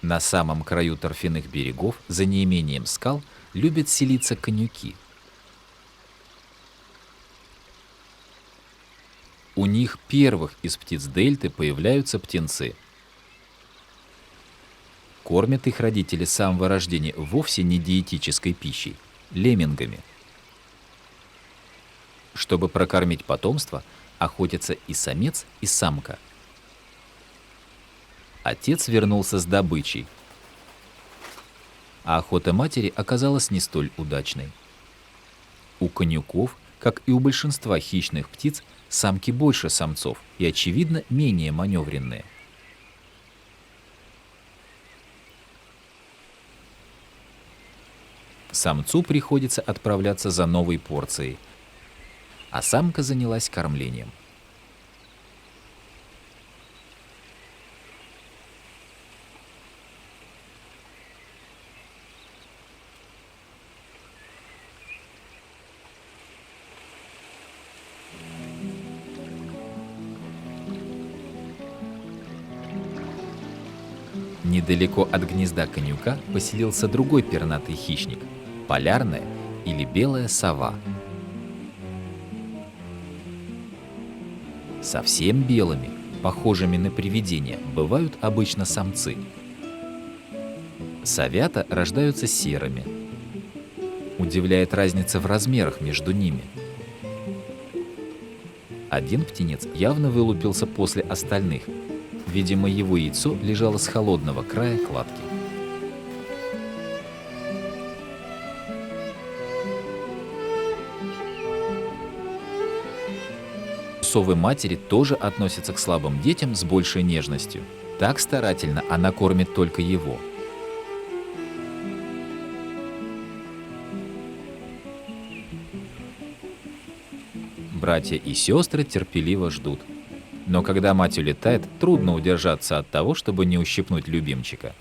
На самом краю торфяных берегов, за неимением скал, любят селиться конюки. У них первых из птиц дельты появляются птенцы. Кормят их родители с самого рождения вовсе не диетической пищей – леммингами. Чтобы прокормить потомство, охотятся и самец, и самка. Отец вернулся с добычей, а охота матери оказалась не столь удачной. У конюков, как и у большинства хищных птиц, самки больше самцов и, очевидно, менее маневренные. Самцу приходится отправляться за новой порцией, а самка занялась кормлением. Недалеко от гнезда конюка поселился другой пернатый хищник – полярная или белая сова. Совсем белыми, похожими на привидения, бывают обычно самцы. Совята рождаются серыми. Удивляет разница в размерах между ними. Один птенец явно вылупился после остальных. Видимо, его яйцо лежало с холодного края кладки. Совы-матери тоже относятся к слабым детям с большей нежностью. Так старательно она кормит только его. Братья и сестры терпеливо ждут. Но когда мать улетает, трудно удержаться от того, чтобы не ущипнуть любимчика.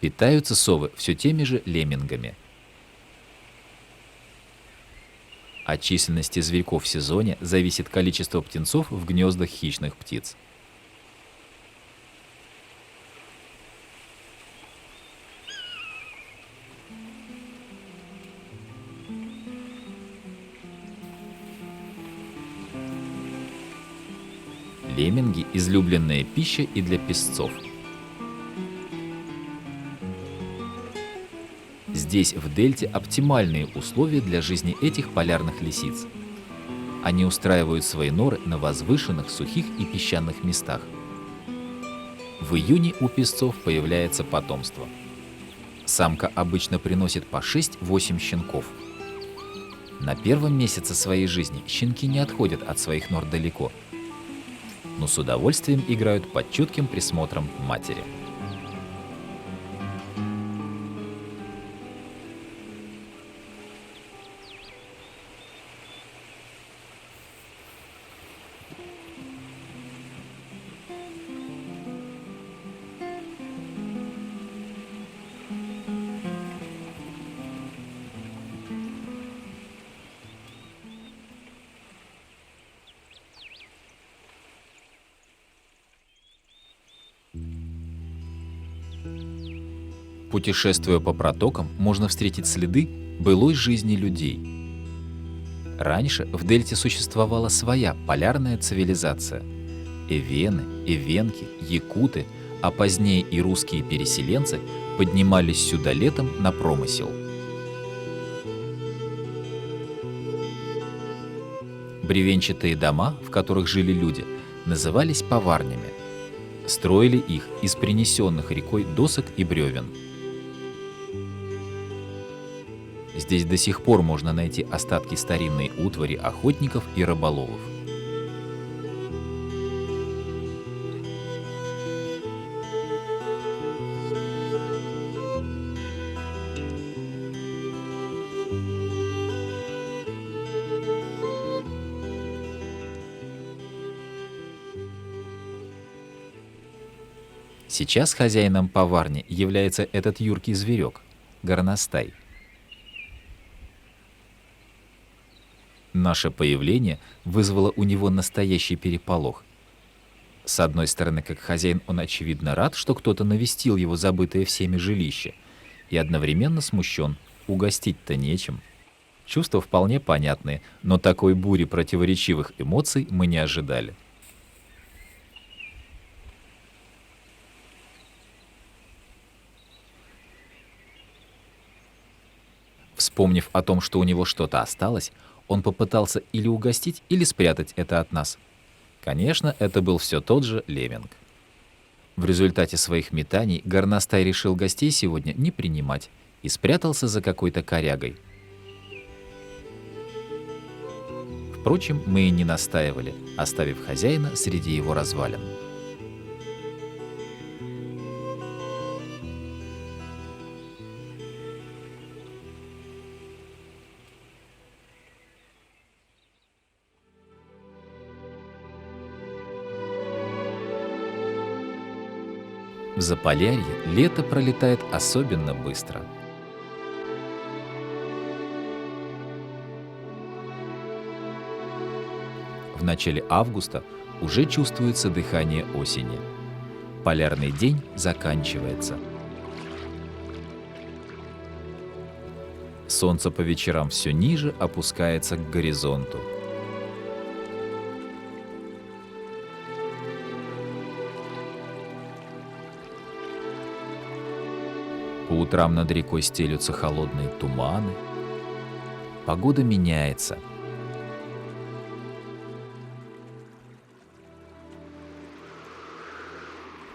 Питаются совы все теми же леммингами. От численности зверьков в сезоне зависит количество птенцов в гнездах хищных птиц. Лемминги – излюбленная пища и для песцов. Здесь, в дельте, оптимальные условия для жизни этих полярных лисиц. Они устраивают свои норы на возвышенных, сухих и песчаных местах. В июне у песцов появляется потомство. Самка обычно приносит по 6-8 щенков. На первом месяце своей жизни щенки не отходят от своих нор далеко, но с удовольствием играют под чутким присмотром матери. Путешествуя по протокам, можно встретить следы былой жизни людей. Раньше в дельте существовала своя полярная цивилизация. Эвены, эвенки, якуты, а позднее и русские переселенцы поднимались сюда летом на промысел. Бревенчатые дома, в которых жили люди, назывались поварнями. Строили их из принесенных рекой досок и бревен. Здесь до сих пор можно найти остатки старинной утвари охотников и рыболовов. Сейчас хозяином поварни является этот юркий зверек — горностай. Наше появление вызвало у него настоящий переполох. С одной стороны, как хозяин, он очевидно рад, что кто-то навестил его забытое всеми жилище, и одновременно смущен, угостить-то нечем. Чувства вполне понятные, но такой бури противоречивых эмоций мы не ожидали. Вспомнив о том, что у него что-то осталось, он попытался или угостить, или спрятать это от нас. Конечно, это был все тот же лемминг. В результате своих метаний горностай решил гостей сегодня не принимать и спрятался за какой-то корягой. Впрочем, мы и не настаивали, оставив хозяина среди его развалин. В Заполярье лето пролетает особенно быстро. В начале августа уже чувствуется дыхание осени. Полярный день заканчивается. Солнце по вечерам все ниже опускается к горизонту. По утрам над рекой стелются холодные туманы. Погода меняется.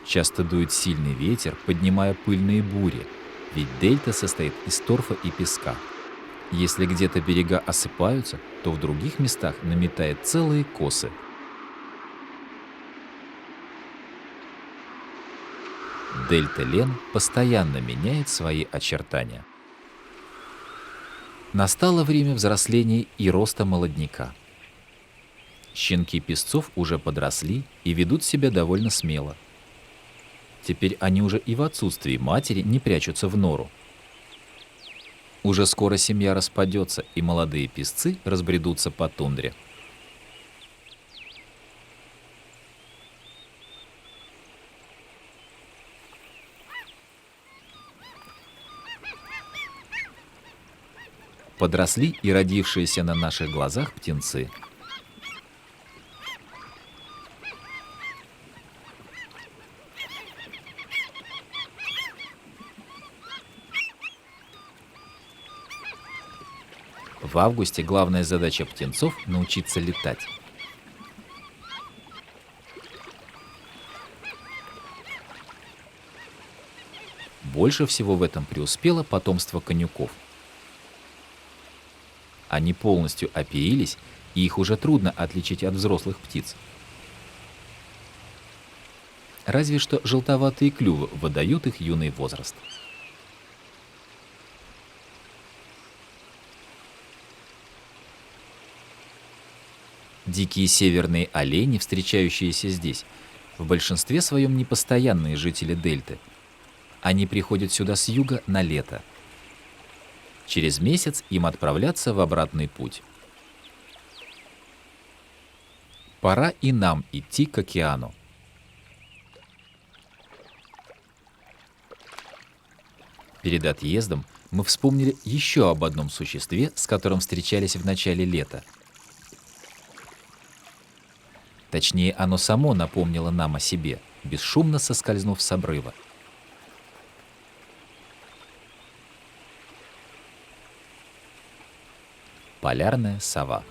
Часто дует сильный ветер, поднимая пыльные бури, ведь дельта состоит из торфа и песка. Если где-то берега осыпаются, то в других местах наметает целые косы. Дельта Лен постоянно меняет свои очертания. Настало время взросления и роста молодняка. Щенки песцов уже подросли и ведут себя довольно смело. Теперь они уже и в отсутствии матери не прячутся в нору. Уже скоро семья распадется, и молодые песцы разбредутся по тундре. Подросли и родившиеся на наших глазах птенцы. В августе главная задача птенцов — научиться летать. Больше всего в этом преуспело потомство конюков. Они полностью оперились, и их уже трудно отличить от взрослых птиц. Разве что желтоватые клювы выдают их юный возраст. Дикие северные олени, встречающиеся здесь, в большинстве своем непостоянные жители дельты. Они приходят сюда с юга на лето. Через месяц им отправляться в обратный путь. Пора и нам идти к океану. Перед отъездом мы вспомнили еще об одном существе, с которым встречались в начале лета. Точнее, оно само напомнило нам о себе, бесшумно соскользнув с обрыва. Полярная сова.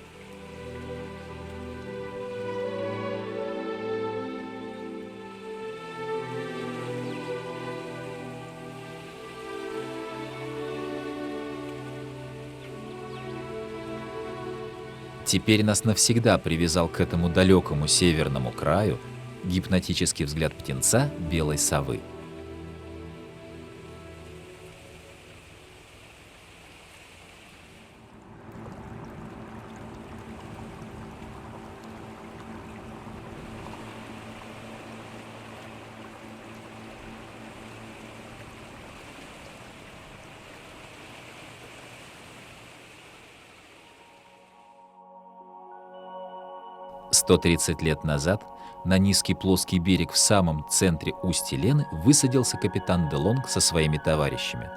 Теперь нас навсегда привязал к этому далекому северному краю гипнотический взгляд птенца белой совы. 130 лет назад на низкий плоский берег в самом центре устья Лены высадился капитан Делонг со своими товарищами.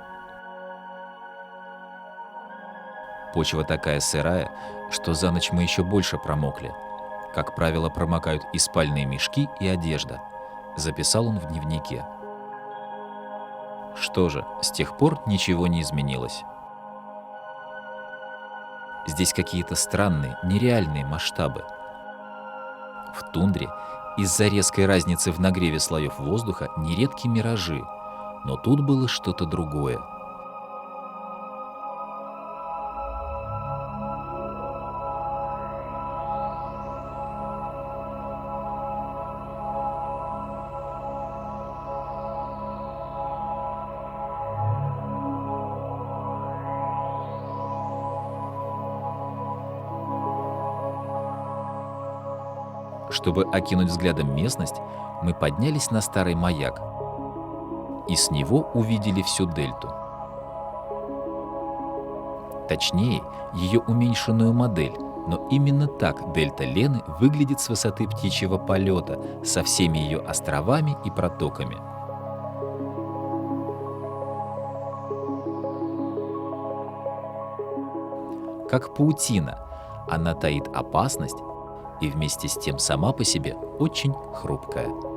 Почва такая сырая, что за ночь мы еще больше промокли. Как правило, промокают и спальные мешки, и одежда, записал он в дневнике. Что же, с тех пор ничего не изменилось. Здесь какие-то странные, нереальные масштабы. В тундре из-за резкой разницы в нагреве слоев воздуха нередки миражи, но тут было что-то другое. Чтобы окинуть взглядом местность, мы поднялись на старый маяк и с него увидели всю дельту. Точнее, ее уменьшенную модель, но именно так дельта Лены выглядит с высоты птичьего полета, со всеми ее островами и протоками. Как паутина, она таит опасность и вместе с тем сама по себе очень хрупкая.